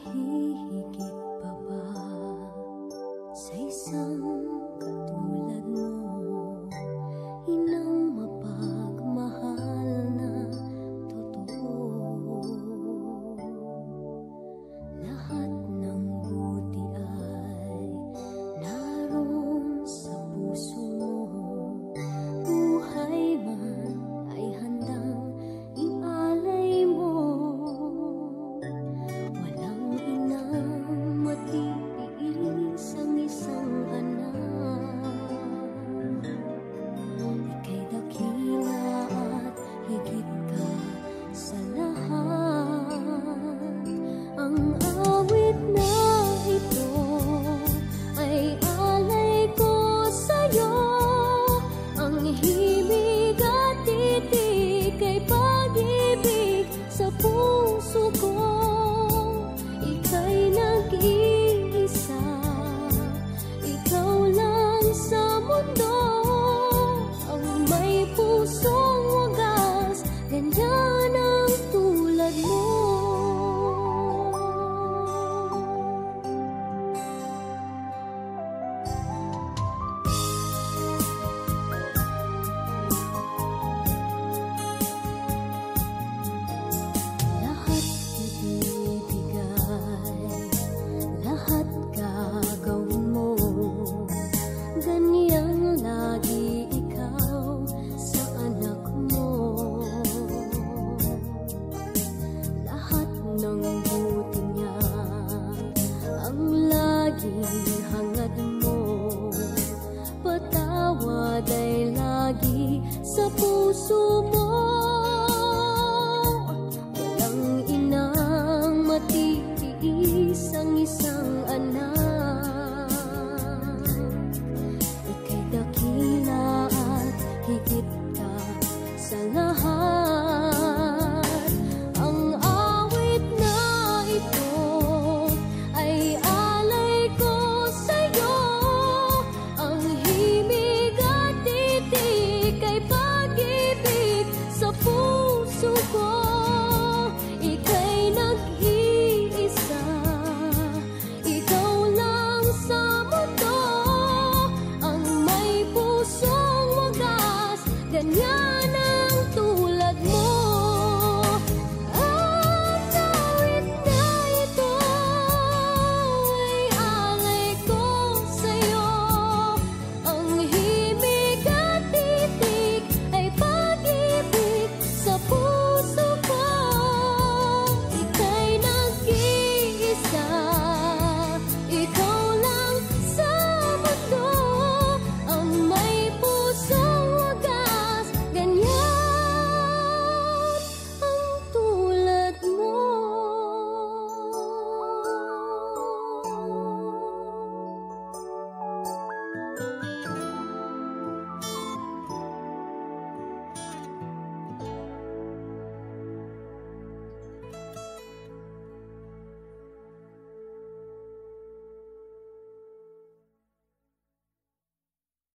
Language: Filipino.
hihigit pa ba sa isang katulad mo, inang mapagmahal na totoo? Lahat ng buti ay naroon sa puso mo, buhay man ay handang ialay mo. Walang inang matitiis ang isang anak. Ika'y dakila at higit ka sa lahat. Ang awit na ito ay alay ko sa'yo. Ang himig at titig ay pag-ibig sa puso ko.